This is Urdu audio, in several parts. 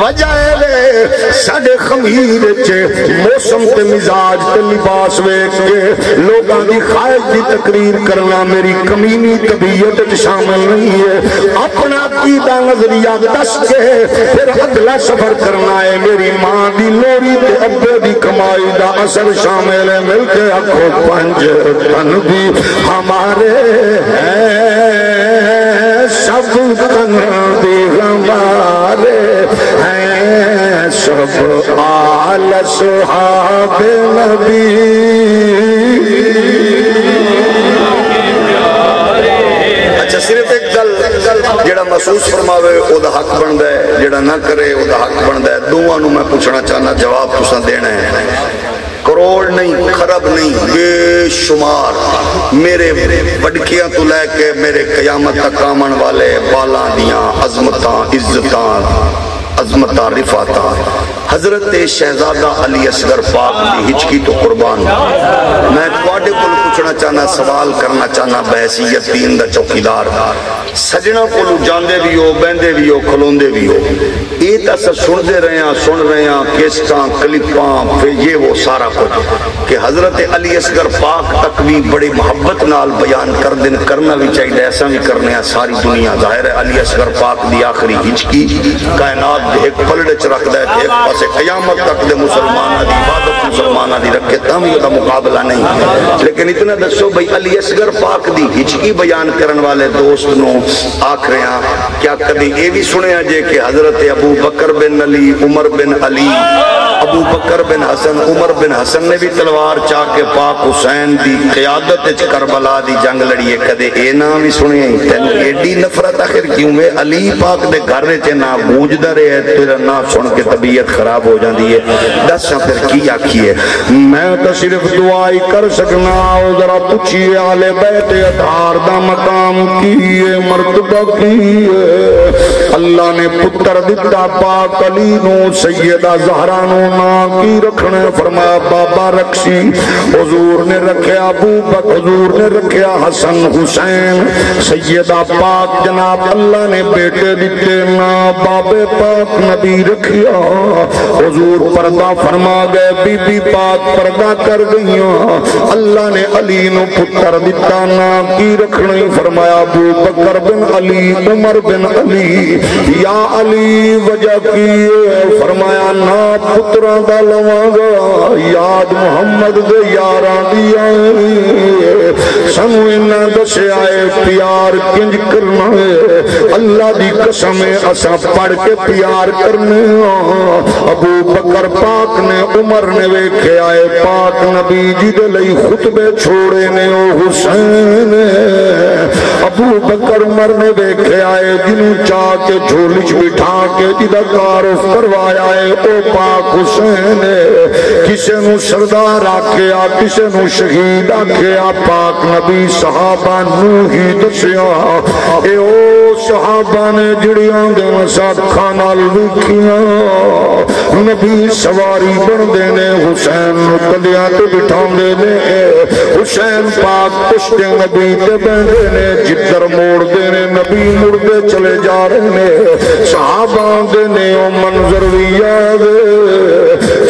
وجہ ہے ساڈے خمیر چے موسم تے مزاج تے لباس ویکھ کے لوگاں دی خواہش دی تقریر کرنا میری کمینی طبیعت وچ شامل نہیں ہے. اپنا عقیدہ نظریہ دس کے پھر اگلا سفر کرنا ہے. میری ماں دی لوری تے ابے دی کمائی دا اثر شامل ہے. مل کے آکھو پنج تن بھی ہمارے ہیں سب تن بھی ہمارے ہیں سب آل صحاب نبی. اچھا صرف ایک گل جڑا محسوس فرماوے او دا حق بندا ہے, جڑا نہ کرے او دا حق بندا ہے. دوواں نوں میں پوچھنا چاہنا, جواب تساں دینا ہے. کروڑ نہیں, خرب نہیں, بے شمار میرے بڑکیاں تو لے کے میرے قیامت تک آمن والے بالاں دیاں عظمتاں عزتاں عظمتاں رفعتاں حضرت شہزادہ علی اصغر پاک دی ہچکی تو قربان. میں تواڈے کول پوچھنا چاہنا, سوال کرنا چاہنا بحیثیت دین دا چوکیدار. سجنا کولو جاندے بھی ہو, بہندے بھی ہو, کھلوندے بھی ہو, یہ تو سن رہے ہیں کیسٹاں کلپاں پھر یہ وہ سارا کچھ کہ حضرت علی اصغر پاک تک بھی بڑی محبت نال بیان کرنا بھی چاہیے. ایسا بھی کرنے ہیں ساری دنیا. ظاہر ہے علی اصغر پاک دی آخری ہچکی کائنات دے ایک پلڑے چ رکھدا ہے, ایک پاسے قیامت تک دے مسلماناں دی عبادت مسلماناں دی رکھے, تاں بھی دا مقابلہ نہیں. لیکن اتنا دسو بھئی علی اصغر پاک دی ہچکی بیان کرن والے دوست نو آکھ رہے ہیں کیا کبھی یہ بھی سنیا جے کہ حضرت ابو بکر بن علی, عمر بن علی, ابو بکر بن حسن, عمر بن حسن نے بھی تلوار چاہ کے پاک حسین دی قیادت وچ کربلا دی جنگ لڑی ہے. کدے اے نام بھی سنیا ہی تینوں ایڈی نفرت آخر کیوں ہے؟ علی پاک دے گھر وچ نہ گونجدا رہے تیرا نام سن کے طبیعت خراب ہو جاندی ہے. دساں پھر کی آکھیے؟ میں تو صرف دعائی کر سکنا. ذرا پوچھیے اہل بیت اطہار دا مقام کی ہے, مرتبہ کی ہے. اللہ نے پتر دتا پاک علی نو, سیدہ زہرا نو نا کی رکھنے فرمایا بابا رکشی. حضور نے رکھیا ابو بکر, حضور نے رکھیا حسن حسین. سیدہ پاک جناب اللہ نے بیٹے دیتے نا بابے پاک نبی رکھیا. حضور پردہ فرما گئے, بی بی پاک پردہ کر گئیاں. اللہ نے علی نو پتر دیتا نا کی رکھنے فرمایا ابو بکر بن علی, عمر بن علی. یا علی وجہ کی فرمایا نا پتران دا لواں یاد محمد دے یاراں دی آئے, سنو انہاں دسے آئے پیار کنج کرنا ہے. اللہ دی قسم اساں پڑھ کے پیار کرنے. ابو بکر پاک نے, عمر نے ویکھے آئے پاک نبی جی دے لئی خطبے چھوڑے نے او حسین. ابو بکر عمر نے ویکھے آئے جنوں چاہ کے جھولچ بٹھا کے جدہ تعارف کروایا ہے او پاک حسین. کسے نو سردار آکھیا, کسے نو شہید آکھیا. پاک نبی صحابہ نو ہی دسیا اے او صحابہ نے جڑیاں دے مساد کھانال وکھیاں. نبی سواری بن دینے, حسین نو کلیاں تے بٹھاؤں دینے. حسین پاک پشت نبی تے بہنے نے, جدر موڑ دینے نبی مردے چلے جا رہے نے. صحابہ دینے او منظر بھی یاد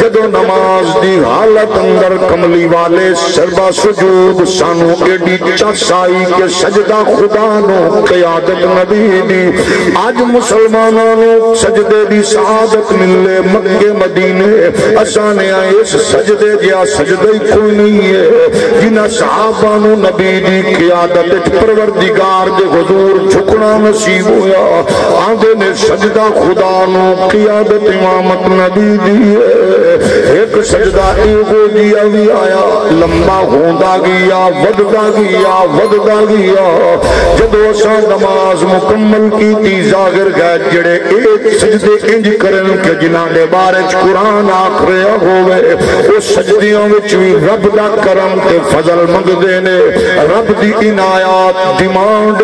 جدو نماز دی حالت اندر کملی والے سربا سجود سانو ایڈی چس آئی کہ سجدہ خدا نو قیادت نبی دی. آج مسلمانوں سجدے دی سعادت ملے مکے مدینے. اسانے آئے اس سجدے جیا سجدہ ہی کوئی نہیں ہے جنہ صحابہ نو نبی دی قیادت پروردگار دے حضور جھکنا نصیب ہویا. آندے نے سجدہ خدا نو قیادت امامت نبی دی ہے. ایک سجدہ ایگو دیا بھی آیا, لمبا ہوندہ گیا, ودگا گیا, ودگا گیا. جدو اساں نماز مکمل کی تی ظاہر گئے جڑے ایک سجدے انج کرن کہ جنہاں دے بارچ قرآن آخرے ہوئے. اس سجدیوں وچ بھی رب دا کرم تے فضل مند دینے, رب دی عنایات ڈیمانڈ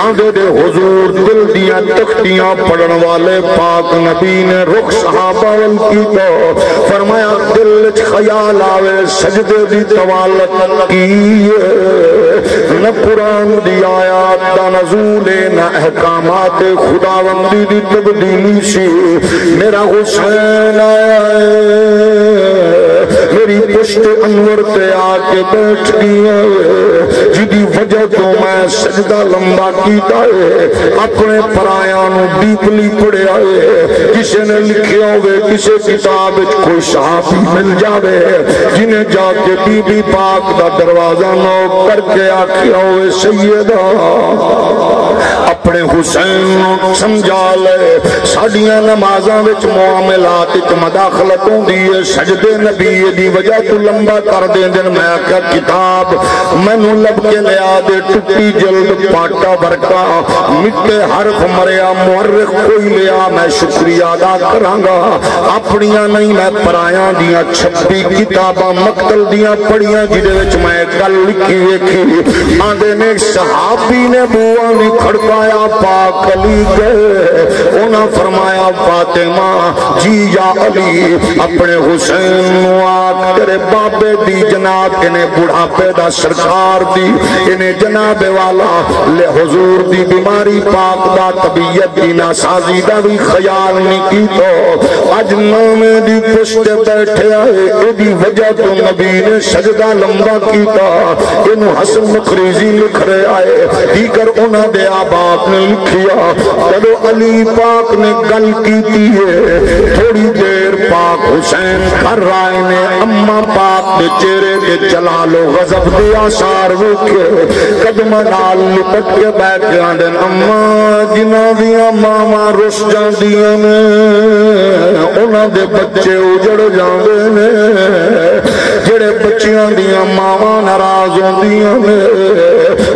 آندے دے حضور دل دیاں تختیاں پڑھن والے پاک نبی نے رخ صحابہ کی تو فرمایا دل خیال آوے سجدے دی توالت کی نہ قرآن دی آیات دا نزول نہ احکامات خداوندی دی تبدیلی سی میرا حسین آیا میری پشت انور تے آ کے بیٹھ گیا جدی وجہ تو میں سجدہ لمبا کیتا ہے اپنے پرایاں نو ڈیپلی پڑھیا ہے کسی نے لکھیا ہوئے کسی کتاب کوئی صحابی مل جاوے جنہیں جا کے بی بی پاک دا دروازہ نوک کر کے آکھیا ہوئے سیدہ اپنے حسین نو سمجھا لے ساڑیاں نمازاں وچ معاملات وچ مداخلت ہوندی ہے سجدے نبی دی وجہ تو لمبا کر دیں دن میں آکھیا کتاب مینوں لب کے لیا دے ٹوٹی جلد پاٹا برکا مٹے حرف مریا مورخ کوئی لیا میں شکریہ ادا کرانگا اپنیاں نہیں میں پرایاں دیاں 26 کتاباں مقتل دیاں پڑھیاں جدے وچ میں گل لکھی ویکھی آندے نے صحابی نے بواں بھی کھڑکایا پاک علی گئے انہاں فرمایا فاطمہ جی یا علی اپنے حسین نو آکھ تیرے بابے دی جناب انہیں بڑھاپے دا سرکار دی انہیں جناب والا لے حضور دی بیماری پاک دا طبیعت دی ناسازی دا بھی خیال نہیں کی تو اج نامے دی پشت بیٹھے آئے ایدی وجہ تو نبی نے سجدہ لمبا کیتا انہوں حسن مخریزی لکھ رہے آئے دیگر انہاں دے آباپ نے لکھیا جدو علی پاک نے گل کیتی ہے تھوڑی دیر پاک حسین کر رائے نے اممہ پاک دے چہرے دے جلال و غضب دے آثار وکھے قدمہ نال لپٹ کے بیٹھ کے آندن اممہ جنہ دیا ماما رس جان دیا نے انہاں دے بچے اجڑ جاندے نے جڑے بچیاں دیا ماما ناراض ہوندیاں نے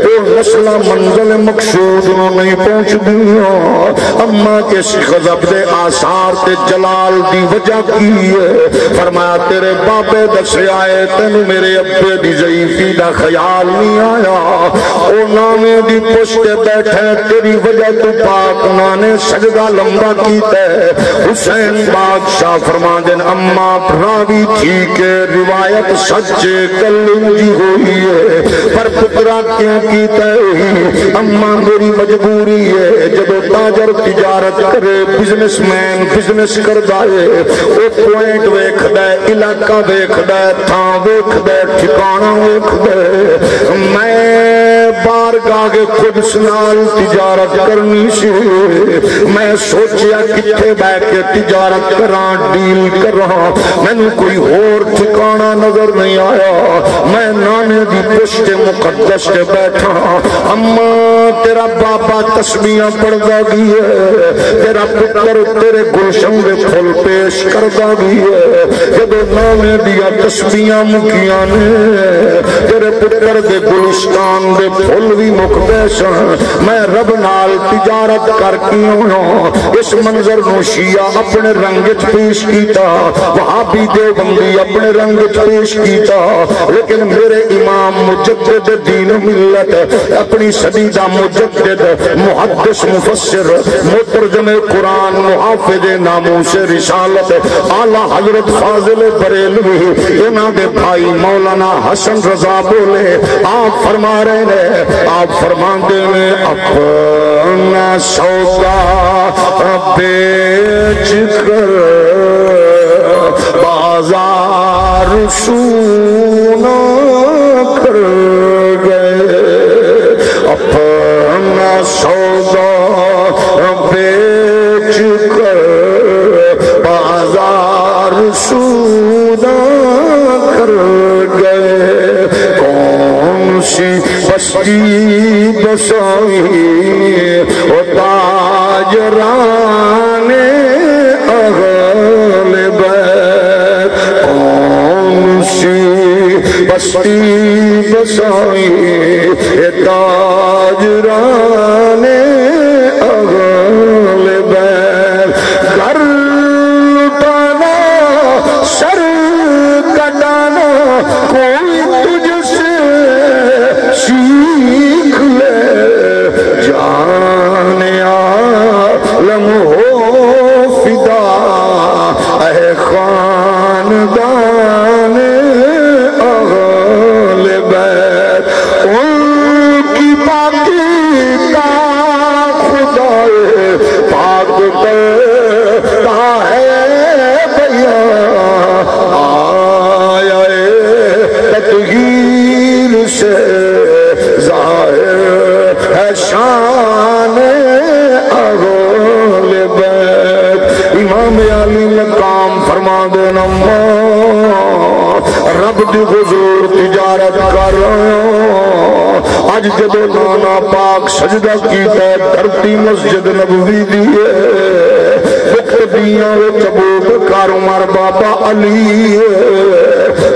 وہ نسلہ منزل مقصود نو نہیں پہنچ دیا اممہ کے غضب دے آثار تے جلال دی وجہ کی ہے فرمایا تیرے باپے دسے آئے تینو میرے ابے دی ضعیفی دا خیال نہیں آیا او نامے دی پشت بیٹھے تیری وجہ تو پاک نانے سجدہ لمبا کیتا ہے حسین بادشاہ فرما دین اماں راوی تھی کہ روایت سچے کلنجی ہوئی ہے پر پترا کیوں کیتا ہے اماں میری مجبوری ہے جب تاجر تجارت کرے بزنس مین بزنس کر دائے وہ پوائنٹ ویکھ دے علاقہ ویکھ دے تھاں ویکھ دے ٹھکانہ ویکھ دے میں بارگاہ کے قدس نال تجارت کرنی سی میں سوچیا کتھے بے کے تجارت کران ڈیل کر رہا میں نے کوئی اور ٹھکانہ نظر نہیں آیا میں نانے دی پشت مقدس کے بیٹھا اماں تیرا بابا تسبیحاں پڑھدا بھی ہے تیرا پتر تیرے گلشن دے پھول پیش کردا بھی ہے جب نانے دیا تسبیحاں مکیاں نے تیرے پتر دے گلستان دے پھول بھی مک پیشاں میں رب نال تجارت کر کی ہوں اس منظر نو شیعہ اپنے رنگت پیش کیتا وہابی دیوبندی اپنے رنگت پیش کیتا لیکن میرے امام مجدد دین ملت اپنی صدیدہ مجدد محدث مفسر مترجم قرآن محافظ ناموس رسالت اعلیٰ حضرت فاضل بریلوی انہاں دے بھائی مولانا حسن رضا بولے آپ فرما رہے ہیں آپ فرما دے میں اپنا سودا بیچ کر بازار سونا کر گئے اپنا سودا بیچ کر بازار سونا کر گئے کون سی بستی بسائی او تاجران اہل بیت کون سی بستی بسائی تاجران اہل بیت گھر لٹانا سر کٹانا کوئی تجھ سے سیکھ لے جان عالم ہو فدا اے خاندان اہل بیت فرما دینا رب دی حضور تجارت کر اج جدو نانا پاک سجدہ کیتا ہے دھرتی مسجد نبوی دیئے مقتدیاں وچ ابو بکر عمر بابا علی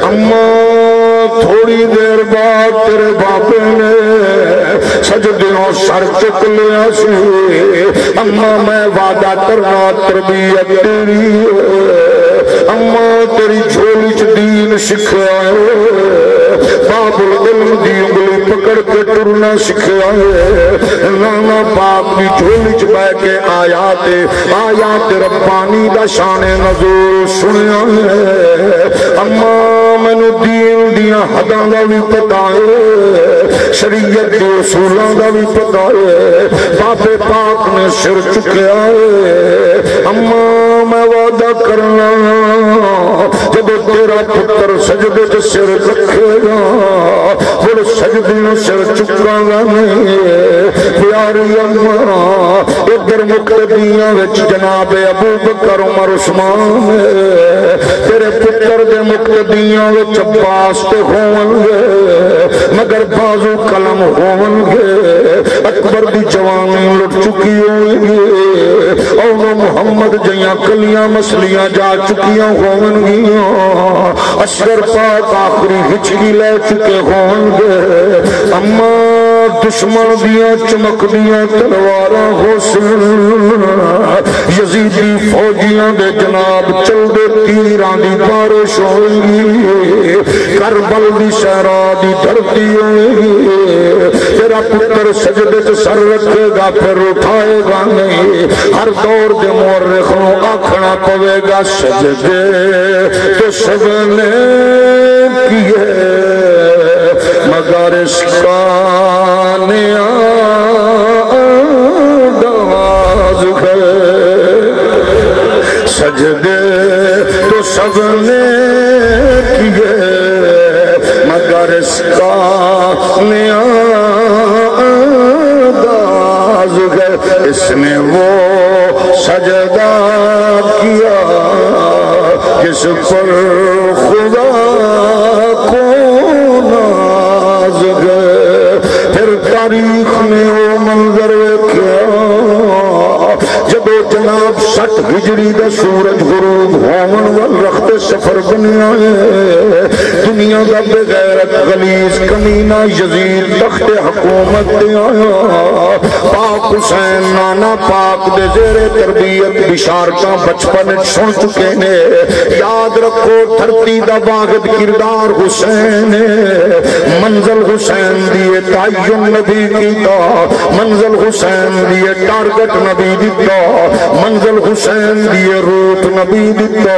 اماں تھوڑی دیر بعد تیرے باپے نے سجدیوں سر چک لیا سی اماں میں وعدہ کرنا تربیت تیری اماں تیری جھولی چ دین سکھیا ہے باب العلم دی انگلی پکڑ کے ٹرنا سکھیا ہے نانا پاک دی جھولی چ بیٹھ کے آیات ربانی دا شان نزول سنیا ہے اماں مینوں دین دیاں حداں دا بھی پتہ ہے شریعت دے اصولاں دا بھی پتہ ہے بابے پاک نے سر چکیا ہے اماں میں وعدہ کرنا جب تیرا پتر سجدے چ سر رکھے گا پھر سجدیوں سر چکا گا نہیں پیاری اماں ادھر مقتدیاں وچ جناب ابو بکر عمر عثمان تیرے پتر دے مقتدیاں وچ عباس تے ہون گے مگر بازو قلم ہون گے اکبر دی جوانی لٹ چکی ہوئی گی اور محمد جیاں کلیاں مسلیاں جا چکیاں ہون گیاں اصغر پاک آخری ہچکی لے چکے ہون گے اماں دشمن دیاں چمک دیاں تلواراں حسن یزیدی فوجیاں دے جناب چل دے تیران دی بارش ہوئی کربل دی صحرا دی دھرتی ہوئی تیرا پتر سجدے سے سر رکھے گا پھر اٹھائے گا نہیں ہر دور دے مورخ نو آکھنا پوے گا سجدے تو سب نے کیے مگر اس کا انداز ہے سجدے تو سب نے کیے مگر اس کا انداز ہے اس نے وہ سجدہ کیا جس پر خدا کو ناز ہے پھر تاریخ میں وہ منظر کیا جب جناب 60 ہجری دا سورج غروب ہومن وال رخت سفر بنیا ہے دنیا دا بغیرت غلیظ کمینہ یزید تخت حکومت دے آیا پاک حسین نانا پاک دے زیر تربیت بشارتاں بچپن سن چکے نے یاد رکھو دھرتی دا واحد کردار حسین منزل حسین دیے تعین نبی کیتا منزل حسین دیے ٹارگٹ نبی دیتا منزل حسین دیے روت نبی دیتا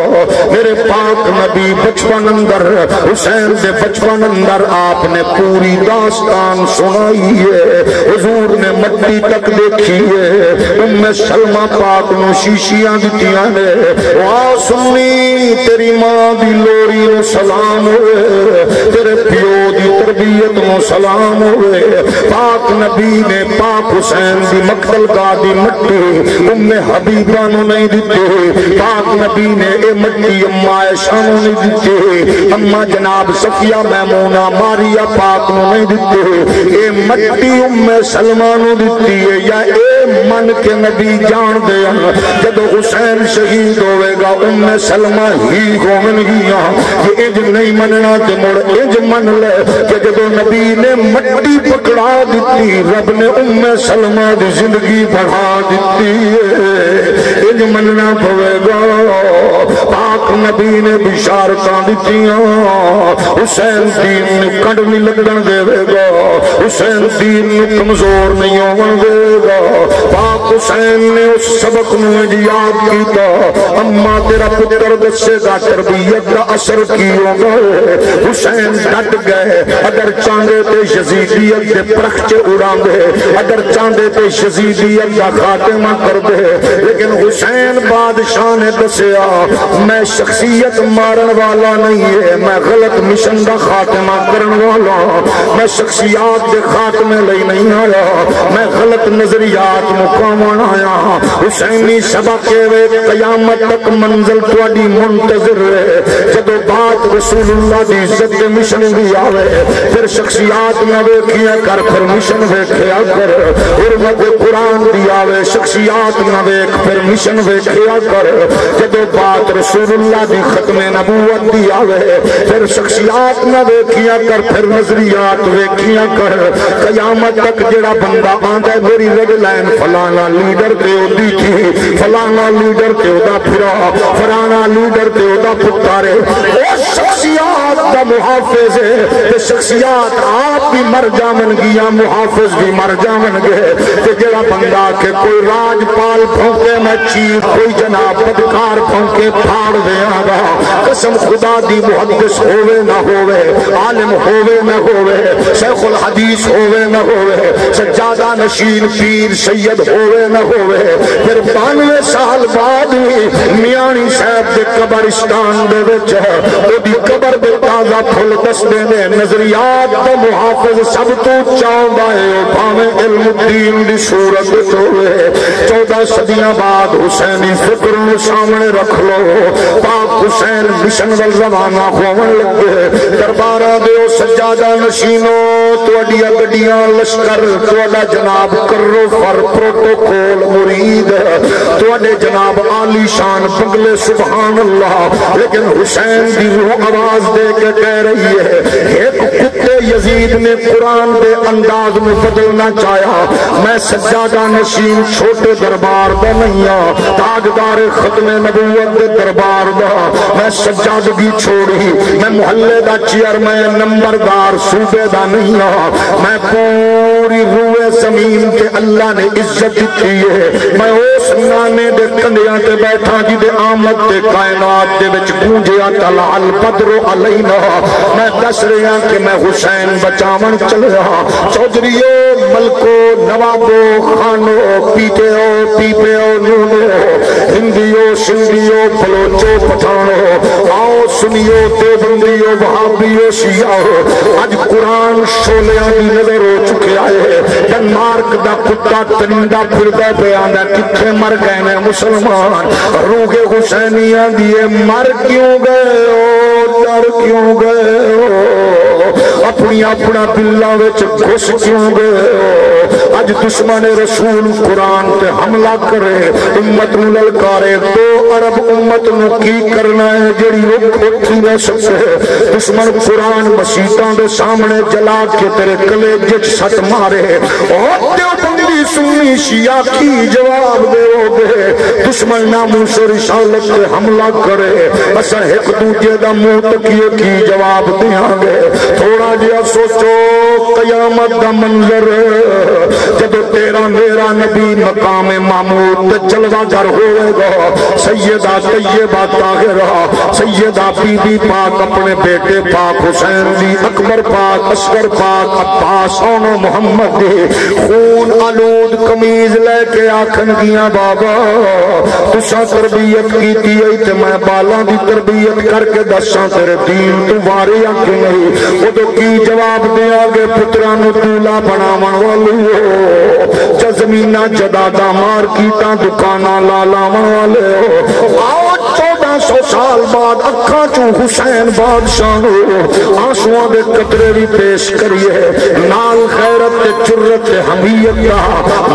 میرے پاک نبی بچپن اندر حسین دے بچپن اندر آپ نے پوری داستان سنائی ہے حضور نے مٹی تک دیکھی ہے ام سلمہ پاک نو شیشیاں دیتیاں نے وہاں سنی تیری ماں دی لوری نو سلام ہوئے تیرے پیو دی تربیت نو سلام ہوئے پاک نبی نے پاک حسین دی مقتل گاہ دی مٹی ام حبیبہ نو نہیں دیتے پاک نبی نے اے مٹی اماں عائشہ نو نہیں دیتے اماں جناب صفیہ میمونہ ماریا پاک نو نہیں دیتے اے مٹی ام سلمہ نو دیتی ہے یا اے من کے نبی جان دے جب حسین شہید ہوئے گا ام سلمہ ہی گومن گیا یہ اج نہیں مننا تے مڑ اج من لے کہ جب نبی نے مٹی پکڑا دیتی رب نے ام سلمہ دی زندگی بڑھا دیتی اج مننا پوے گا پاک نبی نے بشارتاں دیتیاں حسین دین نے کنڈ نہیں لگن دے گا حسین دین نے کمزور نہیں ہون دے گا پاک حسین نے اس سبق نو یاد کیتا اما تیرا پتر دسے گا تربیت کا اثر کی ہوگا حسین ڈٹ گئے اگر چاندے تے یزیدیت دے پرخچے اڑان دے اگر چاندے تے یزیدیت کا خاتمہ کر دے لیکن حسین بادشاہ نے دسیا میں شخصیت مارن والا نہیں ہے، میں غلط مشن دا خاتمہ کرن والا، میں شخصیات دے خاتمے لئی نہیں آیا، میں غلط نظریات مقامن آیا۔ حسینی سبق وے قیامت تک منزل تواڈی منتظر ہے، جدو بات رسول اللہ دی عزت دے مشن بھی آوے پھر شخصیات نہ ویکھیا کر، پھر مشن ویکھیا کر، حرمت قرآن دی آوے شخصیات نہ ویکھ پھر مشن ویکھیا کر، جدو بات رسول اللہ دی ختم نبوت دی آوے پھر شخصیات نہ ویکھیا کر، پھر نظریات ویکھیا کر۔ قیامت تک جڑا بندہ آندا ہے میری ریڈ لائن فلانا لیڈر تے اودی تھی، فلانا لیڈر تے اودا پھرا، فلانا لیڈر تے اودا پتر ہے، او شخصیات دا محافظ ہے تے شخصیات آپ بھی مر جاون گیا، محافظ بھی مر جاون گے۔ تے جڑا بندہ کہ کوئی راج پال پھونکے میں چیز، کوئی جناب بدکار پھونکے پھاڑ دیاں گا، قسم خدا دی محدث ہوئے نہ ہوئے، عالم ہوئے نہ ہوئے، شیخ الحدیث ہوئے نہ ہوئے، سجادہ نشین پیر سید ہوئے نہ ہوئے، پھر 92 سال بعد میانی صاحب دے قبرستان دے وچ او دی قبر دے تازہ پھل دستے نے نظریات دا محافظ سب تو چاہتا ہے، بھاویں علم الدین دی صورت ہوئے۔ 14 صدیاں بعد حسینی فکر نو سامنے رکھ لو، پاک حسین مشن وال روانہ ہون لگے، درباراں دے سجادہ نشینو تواڈیاں گڈیاں لشکر تواڈا جناب کرو فر پروٹوکول مرید تواڈے جناب عالی شان بنگلے سبحان اللہ، لیکن حسین دی روح آواز دے کے کہہ رہی ہے ایک کتے یزید نے قرآن دے انداز میں بدلنا چاہیا، میں سجادہ نشین چھوٹے دربار دا نہیں ہاں، تاجدار ختم نبوت دے دربار دا، میں سجادگی چھوڑی، میں محلے دا چیئرمین نمبردار صوبے دا نہیں ہاں، میں پوری روئے زمین تے اللہ نے عزت دیتی ہے، میں اس نانے دے کنڈیاں تے بیٹھا جی دے آمد تے کائنات دے وچ گونجیا طلع البدر علینا، میں دس رہا کہ میں حسین بچاون چل رہا، چودھریو ملکو نوابو خانو پیٹیو پیپیو نونو ہندیو سندھیو بلوچو پٹھانو آؤ سنیو دیوبندیو وہابیو شیعو، اج قرآن شولیاں دی نظر ہو چکے آئے، ڈنمارک دا کتا ترندہ پھردا پیاندا کتھے مر گئے نے مسلمان، روح حسینیاں دیے مر کیوں گئے ہو، ڈر کیوں گئے ہو، اپنی اپنا دلاں وچ گھس کیوں گئے ہو، اج دشمن رسول قرآن تے حملہ کرے، امت نو للکارے، 2 ارب امت نو کی کرنا ہے جڑی رکھ اٹھی نہ سکے، دشمن قرآن مسیتاں دے سامنے جلا کے تیرے کلیجے چ سٹ مارے، اور دیوبندی سنی شیعہ کی جواب دے گے، دشمن ناموس رسالت تے حملہ کرے، اسا ایک دوجے دا منہ تکیے کی جواب دیاں گے۔ تھوڑا جہا سوچو قیامت دا منظر جدو تیرا میرا نبی مقام معمود تے جلوہ گر ہوئے گا، سیدہ طیبہ طاہرہ سیدہ بی بی پاک اپنے بیٹے پاک حسین دی، اکبر پاک اصغر پاک عباس اونو محمد دی خون آلود قمیض لے کے آکھن گیاں بابا تساں تربیت کیتی ہے تے میں بالاں دی تربیت کر کے دساں تیرے دین تو واری آکھ نہیں، وہ تو کی جواب دیا گے پترانو دولا بناون والی ہو، جا زمینہ جدادہ مارکیٹاں دکاناں لالاون والے ہو، آؤ 1400 سال بعد اکھاں چوں حسین بادشاہ ہو، آنسوان دے قطرے بھی پیش کریے، نال خیرت تے جرت تے حمیت کا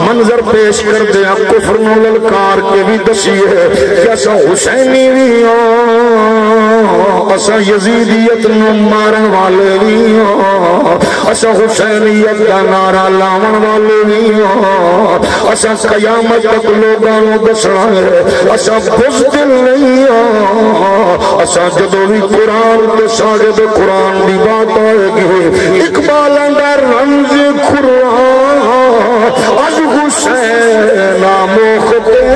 منظر پیش کر دیا، کفر نو للکار کے بھی دسیے کہ اسا حسینی بھی ہوں، اسا یزیدیت نو مارن والے بھی ہوں، اسا حسینیت کا نعرہ لاون والے بھی ہوں، اسا قیامت تک لوگاں نو دسنا ہے، اسا بزدل نہیں ہوں، اسا جدو بھی قرآن تے شاگرد قرآن دی بات آئے گی، اقبال اندر رمز قرآن از حسین مختم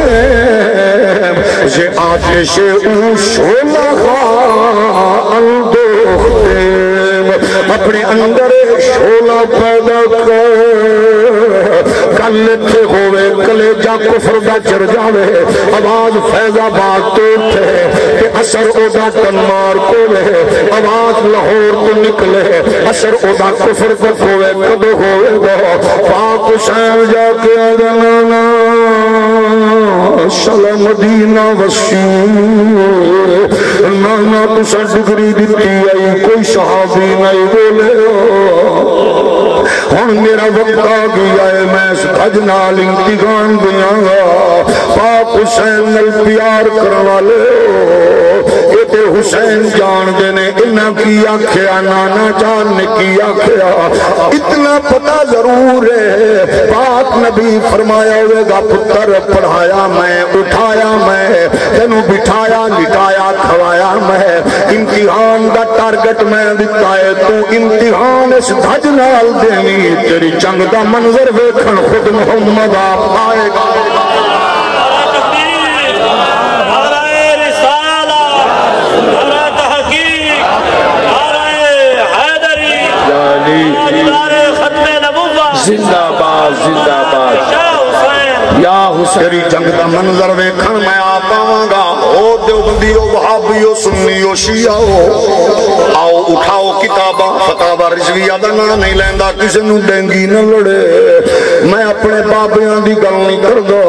یہ آتش او شولہ اندوختم، اپنے اندر شولہ پیدا کر گل اتنے ہوئے کلیجا کفر دا چر جاوے آواز فیض آباد تو اٹھے کہ اثر او دا کنمار کوے آواز لاہور تو نکلے اثر او دا کفر کو ہوئے کدو ہوئے گا پاک حسین جا کے آدھنا شل مدینہ وسیع نانا تسا ڈگری دیتی آئی کوئی صحابی نہیں بولے ہن میرا وقت آ گیا ہے میں اس بھج نال امتحان دیا گا پاک حسین نال پیار کرنے والے تے حسین جان دینے انہاں کی آکھیا نانا جان نے کی آکھیا اتنا پتہ ضرور ہے پاک نبی فرمایا ہوئے گا پتر پڑھایا میں اٹھایا میں تینوں بٹھایا لٹایا کھوایا میں امتحان دا ٹارگٹ میں دیتا ہے تو امتحان اس دھج نال دینی تیری جنگ دا منظر ویکھن خود محمد آپ آئے گا زندہ باد زندہ باد یا حسین تیری جنگ دا منظر ویکھن میں آپ آواں گا او دیوبندیو وہابیو سنیو شیعو آؤ اٹھاؤ کتاباں فتاوا رضویہ دا نام نہیں لیندا کسی نو ڈینگی نہ لڑے میں اپنے بابیاں دی گل نہیں کردا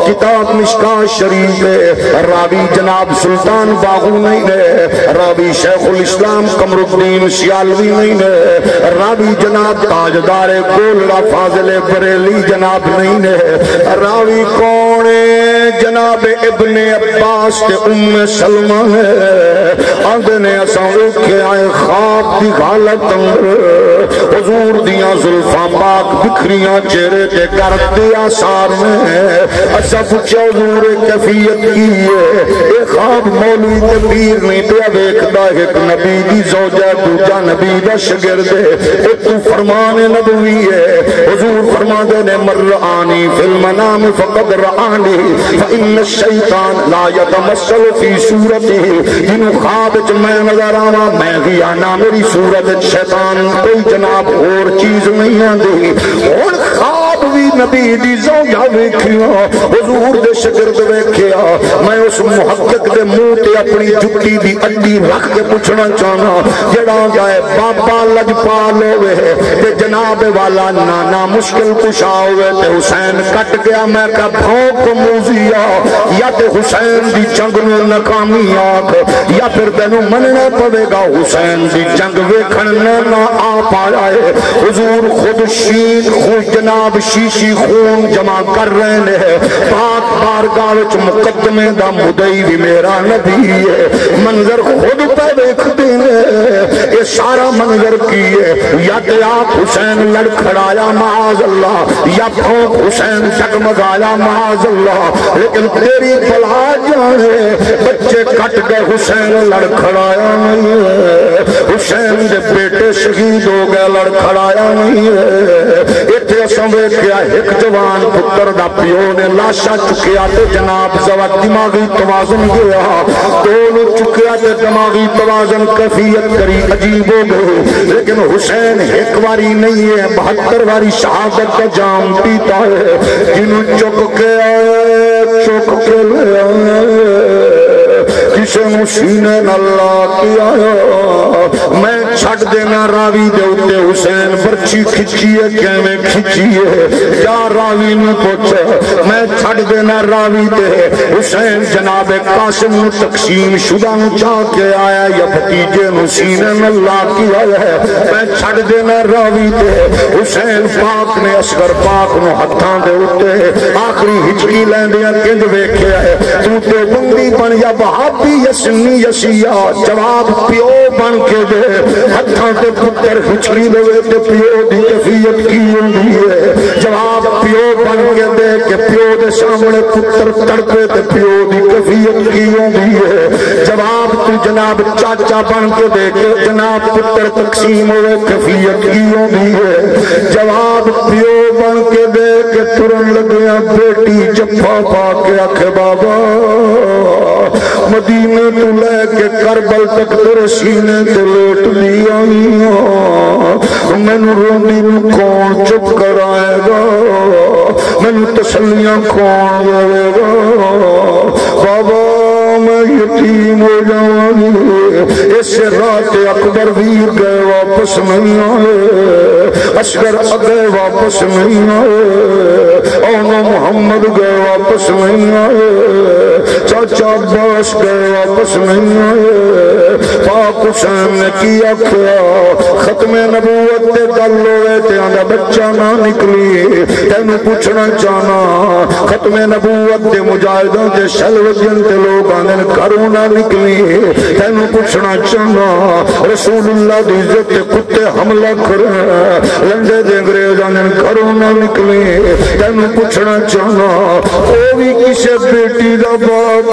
کتاب مشکاۃ شریف ہے راوی جناب سلطان باغو نہیں ہے راوی شیخ الاسلام قمر الدین سیالوی نہیں ہے راوی جناب تاجدار گولڑا فاضل بریلی جناب نہیں ہے راوی کون ہے جناب ابن عباس کے ام سلمہ ہے آندھے نے اساں اوکھے آئے خواب دی غالت اندر حضور دیاں زلفاں پاک بکھریاں چہرے تے کرتے آثار میں اسا پوچھا حضور کیفیت کی ہے اے خواب مولوی تے پیر نہیں پیا ویکھدا ایک نبی دی زوجہ دوجا نبی دا شگرد ہے ایک تو فرمان نبوی ہے حضور فرماندے نے مرآنی فی المنام فقد رآنی فإن الشیطان لا يتمثل فی صورته جنہوں خواب وچ میں نظر آواں میں بھی آنا میری صورت شیطان کوئی جناب اور چیز نہیں آندی اور خواب بھی نبی دی زوجہ ویکھیا حضور دے شگرد ویکھیا میں اس محقق دے منہ تے اپنی جُتی دی اڈی رکھ کے پوچھنا چاہنا جڑا جائے بابا لجپال ہوئے تے جناب والا نانا مشکل کشا ہوئے تے حسین کٹ گیا میں کا بھونک موزیا یا تے حسین دی جنگ نو ناکامی آکھ یا پھر تینوں مننا پڑے گا حسین دی جنگ ویکھن نہ آ پایا ہے حضور خود شین خود جناب شیشی خون جمع کر رہے ہیں پاک بارگاہ وچ مقدمے دا مدعی بھی میرا نبی ہے منظر خود پہ دیکھتے ہیں یہ سارا منظر کی ہے یا تے آپ حسین لڑکھڑایا معاذ اللہ یا بھونک حسین جگمگایا معاذ اللہ لیکن تیری بلا جانے بچے کٹ گئے حسین لڑکھڑایا نہیں ہے حسین دے بیٹے شہید ہو گئے لڑکھڑایا نہیں ہے اتھے سمجھ کیا ایک جوان پتر دا پیو نے لاشا چکیا تے جناب زواد دماغی توازن گیا دونوں چکیا تے دماغی توازن کیفیت کری عجیب ہو گئے لیکن حسین ایک واری نہیں ہے 72 واری شہادت کا جام پیتا ہے جنہوں چک کے آئے چک کے لے آئے کسے مسینے اللہ کی آیا میں چھٹ دینا راوی دے اتے حسین برچی کھچی ہے کہ میں کھچی ہے یا راوی نو پوچھے میں چھٹ دینا راوی دے حسین جناب قاسم نو تقسیم شدہ نو چاہ کے آیا یا بھتیجے مسینے اللہ کی آیا ہے میں چھٹ دینا راوی دے حسین پاک نے اصغر پاک نو ہتھاں دے اتے آخری ہچکی لیندیاں کند ویکھے ہے تو تے بندی بن یا وہابی یا سنی یا شیعہ جواب پیو بن کے دے ہتھاں تے پتر ہچکی دے تے پیو دی کیفیت کی ہوندی ہے جواب پیو بن کے دے کہ پیو دے سامنے پتر تڑپے تے پیو دی کیفیت کی ہوندی ہے جواب تو جناب چاچا بن کے دے کہ جناب پتر تقسیم ہوئے کیفیت کی ہوندی ہے جواب پیو بن کے دے کہ ترن لگیا بیٹی جفا پا کے آکھے بابا مدینے تو لے کے کربل تک تیرے سینے تے لیٹ دیا مینوں روندی نوں کون چپ کرائے گا مینوں تسلیاں کون دے گا بابا میں یتیم ہو جاؤں اس رات اکبر ویر گئے واپس نہیں آئے اصغر گئے واپس نہیں آئے اونا محمد گئے واپس نہیں آئے چاچا عباس گئے واپس نہیں آئے پاک حسین نے کیا کیا ختم نبوت تے گل ہوئے تے آندا بچہ نہ نکلی تینوں پوچھنا چاہنا ختم نبوت تے مجاہدوں تے شلو جن تے لوگ آندے کروں نہ نکلی تینوں پوچھنا چاہنا رسول اللہ دی عزت تے کتے حملہ کرے لنڈے دے انگریز آندے کروں نہ نکلی تینوں پوچھنا چاہنا او بھی کسے بیٹی دا باپ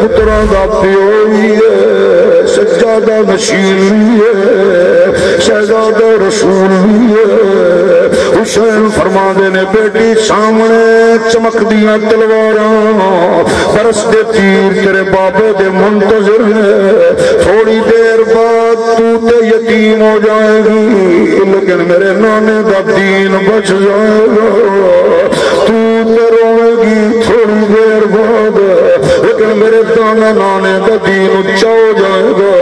پترا دا پیو بھی ہے سجادہ نشین بھی ہے شہزادہ رسول بھی ہے حسین فرما دینے بیٹی سامنے چمک دیاں تلواراں برس دے تیر تیرے بابے دے منتظر ہے تھوڑی دیر بعد تو تے یتیم ہو جائے گی لیکن میرے نانے دا دین بچ جائے گا تو تے روئے گی تھوڑی دیر بعد لیکن میرے دانا نانے دا دین اچھا ہو جائے گا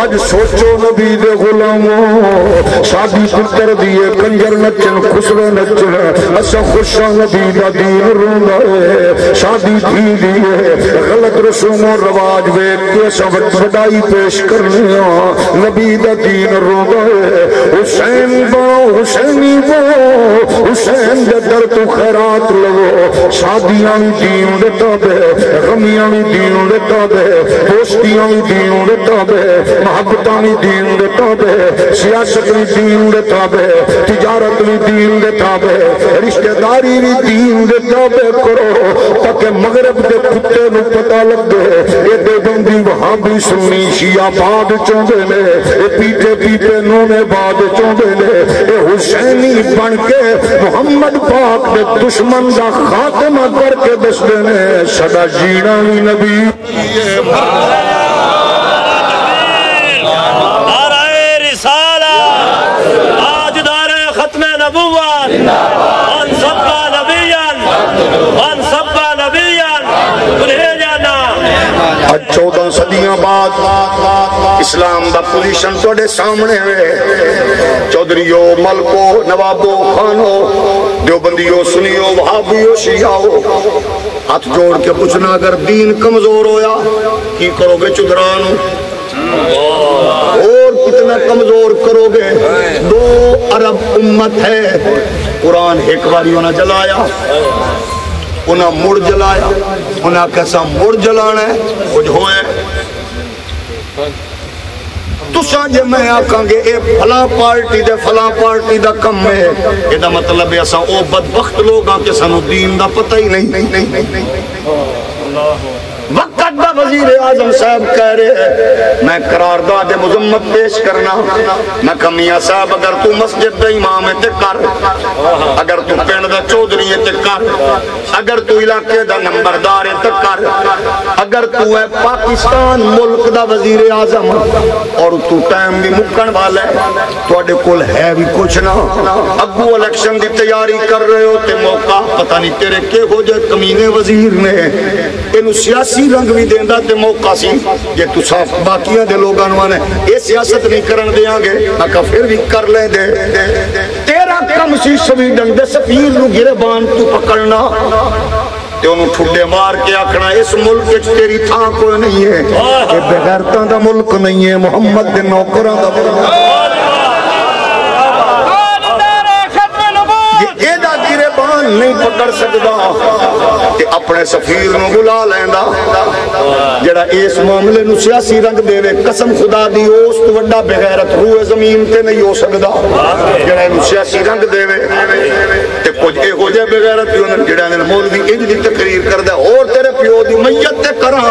آج سوچو نبی دے غلاموں شادی پتر دیئے کنجر نچن خسرے نچن اسا خوشا نبی دا دین رونا ہے شادی تھی دیئے غلط رسوم و رواج ویک کے سبت بڑائی پیش کرنے نبی دا دین رونا ہے حسین با حسینی با حسین دے در تو خیرات لگو شادیاں بھی دین دیتا بے غمیاں بھی دین دیتا بے دوستیاں بھی دین دیتا بے محبتاں بھی دین دیتا بے سیاست بھی دین دیتا بے تجارت بھی دین دیتا بے رشتہ داری بھی دین دیتا بے کرو تاکہ مغرب دے کتے نو پتا لگ دے یہ دے بندی وہاں بھی سنی شیعہ بعد چوندے لے یہ پیٹے پیٹے نونے بعد چوندے لے یہ حسینی بن کے محمد پاک دے دشمن دا خاتمہ کر کے دس دینے سدا جینا بھی نبی من سبا نبیان انہیں جانا 14 صدیاں بعد اسلام دا پوزیشن توڑے سامنے ہوئے چودریو ملکو نوابو خانو دیوبندیو سنیو وہابیو شیعو ہاتھ جوڑ کے پوچھنا اگر دین کمزور ہویا کی کرو گے چدرانو اور کتنا کمزور کرو گے 2 ارب امت ہے قرآن ایک باری انہیں جلایا انہیں مڑ جلایا انہیں کیسا مڑ جلانا ہے کچھ ہوئے تو سانجے میں آکھاں گے اے فلاں پارٹی دا کم ہے یہ دا مطلب ہے ایسا او بدبخت لوگ آکے سانو دین دا پتہ ہی نہیں وقت دا وزیر اعظم صاحب کہہ رہے ہیں میں قرارداد مذمت پیش کرنا میں کہا میاں صاحب اگر تو مسجد دا امام ہے تے کر اگر تو پینڈ دا چودری ہے تے کر اگر تو علاقے دا نمبردار ہے تے کر اگر تو ہے پاکستان ملک دا وزیر اعظم اور تو ٹائم بھی مکن والا ہے تو اڈے کول ہے بھی کچھ نہ اگو الیکشن دی تیاری کر رہے ہو تے موقع پتہ نہیں تیرے کے ہو جائے کمینے وزیر نے انہوں سیاسی رنگ بھی دیندہ تے موقع سی یہ تو صاف باقیاں دے لوگاں نے یہ سیاست نہیں کرن دیاں گے اکا پھر بھی کر لیں دے تیرا کم سی سویڈن دے سفیر نو گربان تو پکڑنا تے انہوں ٹھوڑے مار کے آکھنا اس ملک تیری تھاں کوئی نہیں ہے یہ بغیرتاں دا ملک نہیں ہے محمد دے نوکراں دا ملک یہ دا گربان نہیں پکڑ سکدا کہ اپنے سفیر نو بلا لیندہ جڑا اس معاملے نو سیاسی رنگ دے وے قسم خدا دی اوست وڈا بغیرت روح زمین تے نہیں ہو سکدا جڑا نو سیاسی رنگ دے وے تے کچھ اے ہو جائے بغیرت جڑا نے مولوی انج دی تقریر کردہ اور تیرے پیو دی میت تے کراں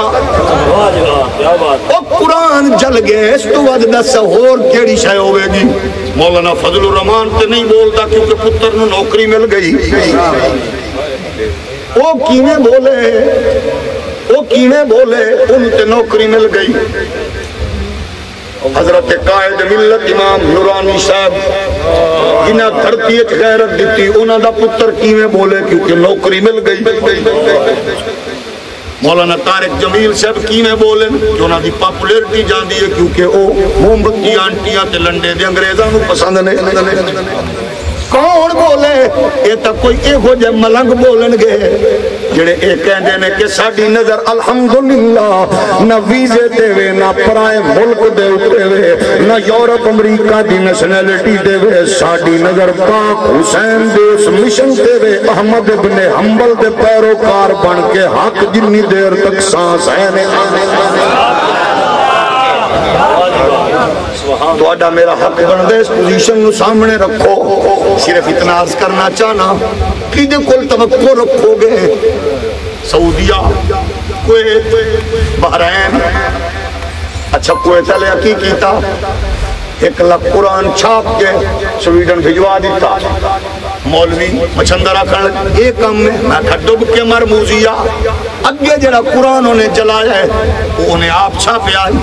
او قرآن جل گئے اس تو ود دس اور کیڑی شے ہوے گی مولانا فضل الرحمان تے نہیں بولتا کیونکہ پتر نو نوکری مل گئی وہ کینے بولے کیویں بولے ان تے نوکری مل گئی حضرت قائد ملت امام نورانی صاحب جنہاں دھرتی اچ غیرت دیتی انہاں دا پتر کیویں بولے کیونکہ نوکری مل گئی مولانا طارق جمیل صاحب کیویں بولن کہ انہاں دی پاپولیرٹی جاندی ہے کیونکہ او موم بتی آنٹیاں تے لنڈے دے انگریزاں نوں پسند نہیں کون بولے یہ تو کوئی ایہو جے ملنگ بولن گے جڑے اے کہندے نے کہ ساڈی نظر الحمدللہ نہ ویزے دے وے نہ پرائے ملک دے اتے وے نہ یورپ امریکہ دی نیشنلٹی دے وے ساڈی نظر پاک حسین دے اس مشن دے وے احمد ابن حنبل دے پیروکار بن کے حق جنی دیر تک سانس ہے تو آڈا میرا حق بندے اس پوزیشن نو سامنے رکھو صرف اتنا عرض کرنا چاہنا کہ دے کل توقع رکھو گے سعودیہ کویت بحرین اچھا کویت علیہ کی کیتا 1 لاکھ قرآن چھاپ کے سویڈن بھجوا دیتا مولوی مچھندرہ کھڑ ایک کام میں کھڑ کے مرموزیہ اگے جڑا قرآن انہیں چلایا ہے وہ انہیں آپ چھاپے آئی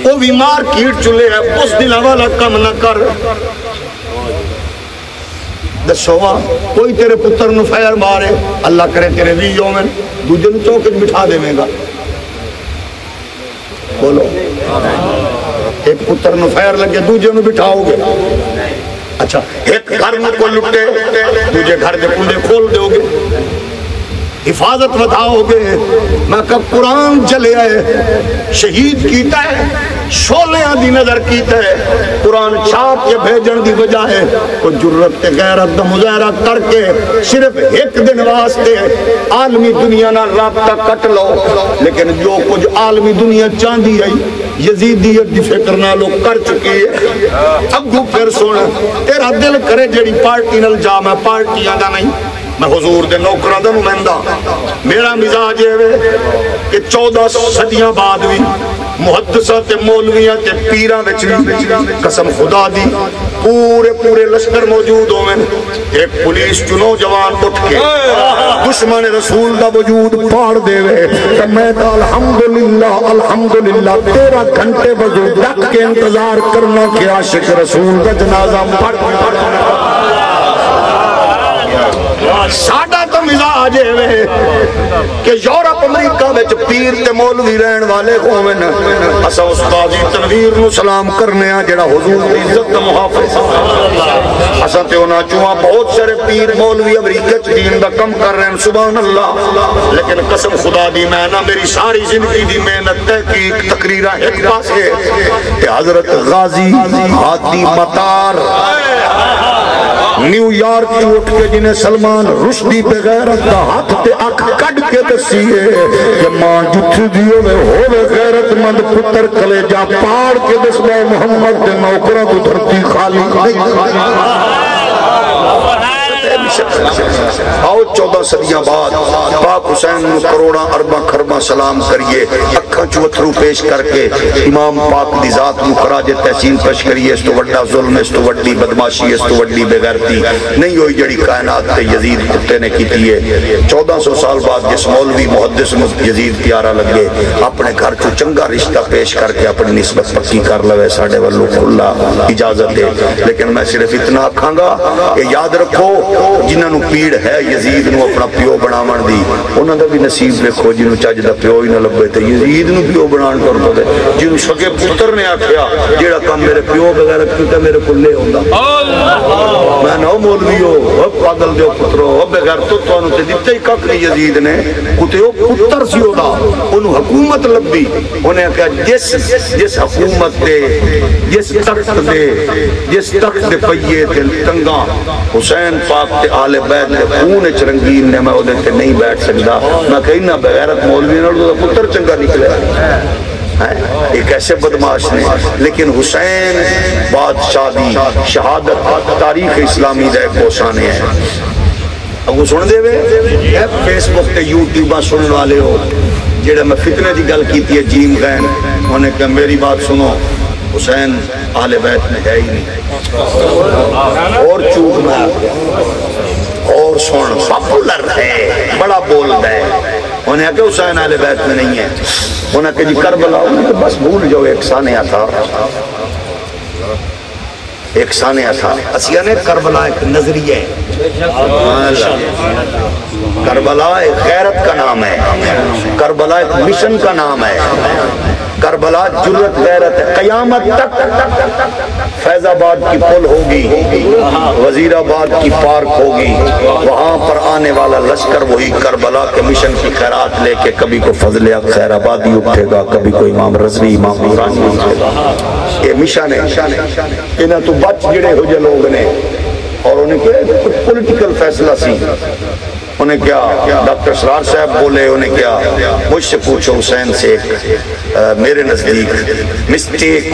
وہ بیمار کیٹ چلے ہے اس دن والا کم نہ کر دسوا کوئی تیرے پتر نو فیر مارے اللہ کرے تیرے بھی یومن دوجہ نو چوکج بٹھا دے میں گا بولو ایک پتر نو فیر لگے دوجہ نو بٹھاؤ گے اچھا ایک گھر میں کو لٹے دوجہ گھر دے کنڈے کھول دے ہوگے حفاظت بتاؤ گے میں کب قرآن جلے آئے شہید کیتا ہے شولیاں دی نظر کیتا ہے قرآن چھاپ کے بھیجن دی وجہ ہے کوئی جرت غیرت دا مظاہرہ کر کے صرف ایک دن واسطے عالمی دنیا نہ رابطہ کٹ لو لیکن جو کچھ عالمی دنیا چاندی ہے یزیدیت دی فکر نہ لوگ کر چکی ہے اگو پھر سونا تیرا دل کرے جڑی پارٹی نل جا میں پارٹیاں دا نہیں میں حضور دے نوکرہ دا نمائندہ میرا مزاج ہے کہ 14 صدیاں بعد بھی محدثہ تے مولویاں تے پیراں وچ قسم خدا دی پورے لشکر موجود ہوئے ایک پولیس جو نوجوان اٹھ کے دشمن رسول دا وجود پاڑ دے وے تو میں تا الحمدللہ 13 گھنٹے وجود رکھ کے انتظار کرنا کہ عاشق رسول دا جنازہ پڑھ ساڑھا تو مزاج ہے کہ یورپ امریکہ میں پیر تے مولوی رہن والے ہوئن اسا استادی تنویر نو سلام کرنے ہیں جڑا حضور دی عزت محافظ اسا تے ہونا چوہاں بہت سارے پیر مولوی امریکہ دین دا کم کر رہے ہیں سبحان اللہ لیکن قسم خدا دی میں نا میری ساری زندگی دی محنت تحقیق تقریرہ ایک پاس ہے کہ حضرت غازی ہاتھی مطار نیو یارک کی اٹھ کے جنہیں سلمان رشدی پہ غیرت کا ہاتھ تے اکھ کڑ کے دسیے کہ ماں جتھ دیو میں ہوئے غیرت مند پتر کلے جا پاڑ کے دسبہ محمد دے نوکرہ کو دھرتی خالی نہیں آؤ 14 صدیاں بعد پاک حسین نو کروڑاں ارباں خرباں سلام کریے اکھاں چوتھرو پیش کر کے امام پاک دی ذات نو خراج تحسین پیش کریے اس تو وڈا ظلم اس تو وڈی بدماشی اس تو وڈی بے غیرتی نہیں ہوئی جڑی کائنات تے یزید کتے نے کی تھی ہے 1400 سال بعد جس مولوی محدث نو یزید پیارا لگے اپنے گھر چو چنگا رشتہ پیش کر کے اپنی نسبت پکی کر لوے ساڑھے والو کھلا اجازت دے لیکن میں صرف اتنا آکھاں گا کہ یاد رکھو جنہاں نو پیڑ ہے یزید نو اپنا پیو بناون دی انہاں دا بھی نصیب دیکھو جنہوں چاج دا پیو ہی نہ لبے تے یزید نو پیو بنان کر دے جنہوں سگے پتر نے آکھیا جیڑا کام میرے پیو بغیر کیونکہ میرے کلے ہوندا میں نو مولویو او پاگل دیو پترو او بغیر تو انہوں تے دیتے ہی کک نہیں یزید نے کتے او پتر سی ہودا انہوں حکومت لبی انہیں کہا جس حکومت دے جس تخت دے پئیے تے ٹنگا حسین پاک تے آل بیت تے خون چرنگین نے میں ادھر تے نہیں بیٹھ سکتا میں کہنا بغیرت مولوی نے تو پتر چنگا نکلے ایک ایسے بدماش نے لیکن حسین بادشاہ دی شہادت تاریخ اسلامی دے کوسانے ہیں اب وہ سن دے وے فیس بک تے یوٹیوباں سنن والے ہو جیڑا میں فتنے دی گل کیتی ہے جیم غین انہیں کہا میری بات سنو حسین اہل بیت میں ہے ہی نہیں اور چوک میں اور سن پاپولر ہے بڑا بولتا ہے انہیں کہ حسین اہل بیت میں نہیں ہے انہیں کہ جی کربلا انہیں کہ بس بھول جاؤ ایک سانیہ تھا ایک سانیہ تھا اسیہ نے کربلا ایک نظریہ ہے کربلا ایک غیرت کا نام ہے کربلا ایک مشن کا نام ہے کربلا جرت غیرت ہے قیامت تک فیض آباد کی پل ہوگی وزیر آباد کی پارک ہوگی وہاں پر آنے والا لشکر وہی کربلا کے مشن کی خیرات لے کے کبھی کو فضل خیر آبادی اٹھے گا کبھی کوئی امام رضوی امام نورانی اٹھے گا یہ مشن ہے انہیں تو بچ جڑے ہو جے لوگ نے اور انہیں کچھ پولیٹیکل فیصلہ سی انہیں کیا ڈاکٹر سرار صاحب بولے انہیں کیا مجھ سے پوچھو حسین سے میرے نزدیک مسٹیک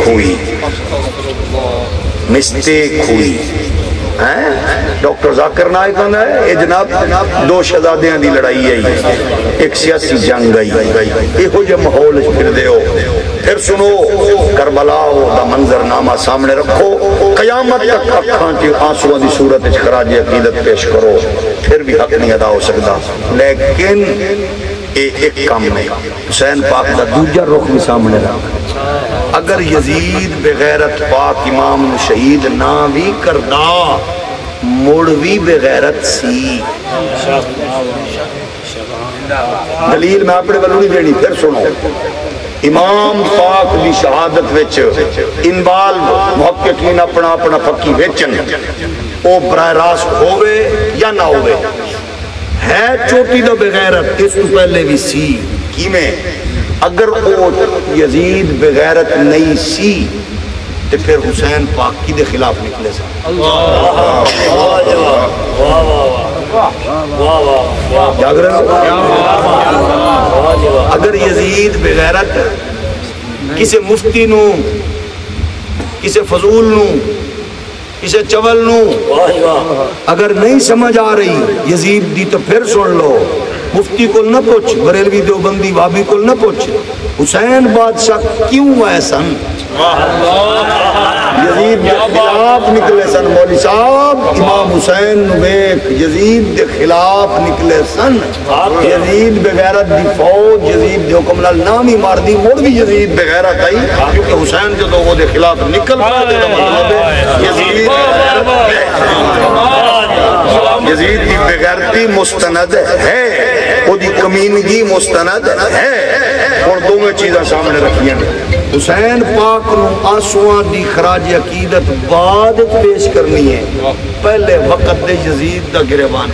ہوئی ڈاکٹر ذاکر نائک کہنا ہے یہ جناب دو شہزادیاں دی لڑائی ہے ایک سیاسی جنگ آئی یہ ہو جے ماحول پھر دے ہو پھر سنو کربلا دا منظر نامہ سامنے رکھو قیامت تک اکھاں کی آنسوਆਂ دی صورت وچ خراج عقیدت پیش کرو پھر بھی حق نہیں ادا ہو سکتا لیکن ایک کام نہیں حسین پاک دا دوجا رخ بھی سامنے رکھ اگر یزید بغیرت پاک امام شہید نہ بھی کردا موڑوی بغیرت سی دلیل میں اپنے بلو نہیں دینی پھر سنو امام پاک دی شہادت وچ انوالو محققین اپنا اپنا فقی ویچن او براہ راست ہوئے یا نہ ہوئے ہے چوٹی دا بغیرت اس تو پہلے بھی سی کی میں اگر او یزید بغیرت نہیں سی تو پھر حسین پاک کی دے خلاف نکلے سا اگر یزید بغیرت کسی مفتی نو کسی فضول نو کسی چول نو اگر نہیں سمجھ آ رہی یزید دی تو پھر سن لو مفتی کو نہ پوچھ بریلوی دیوبندی وابی کو نہ پوچھ حسین بادشاہ کیوں ایسا یزید دے خلاف نکلے سن مولی صاحب امام حسین نویک یزید دے خلاف نکلے سن یزید بغیرت دی فوج یزید دے حکم نال نامی مار دی مڑ بھی یزید بغیرت آئی کیونکہ حسین جو تو وہ دے خلاف نکل پڑے دا مطلب ہے یزید دی بغیرتی مستند ہے وہ دی کمینگی مستند ہے اور دو میں چیزیں سامنے رکھیں حسین پاک نو آنسوਆਂ دی خراج عقیدت بعد پیش کرنی ہے پہلے وقت دے یزید دا گریبان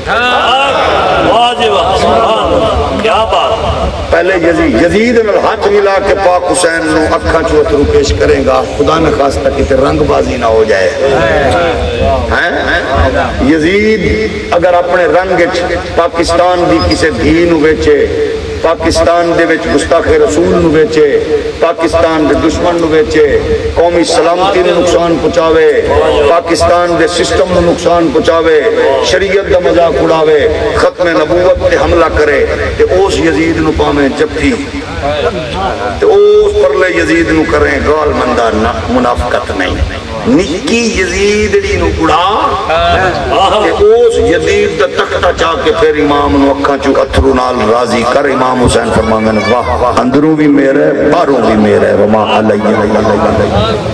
کیا بات پہلے یزید میں ہاتھ ملا کے پاک حسین نو اکھاں چوترو پیش کریں گا خدا نہ خواستہ کہ رنگ بازی نہ ہو جائے یزید اگر اپنے رنگ پاکستان دی کسے دھی نو بیچے پاکستان دے وچ گستاخ رسول نو بیچے پاکستان دے دشمن نو بیچے قومی سلامتی نو نقصان پہنچاوے پاکستان دے سسٹم نو نقصان پہنچاوے شریعت دا مذاق اڑاوے ختم نبوت تے حملہ کرے تے اس یزید نو پاویں جفی تے اس پرلے یزید نو کریں گال مندہ منافقت نہیں نکی یزیدڑی نو اڑا تے اس یزید دا تختہ چاہ کے پھر امام نو اکھاں چو اتھرو نال راضی کر امام حسین فرمانے واہ اندروں بھی میرے باروں بھی میرے وما علیہ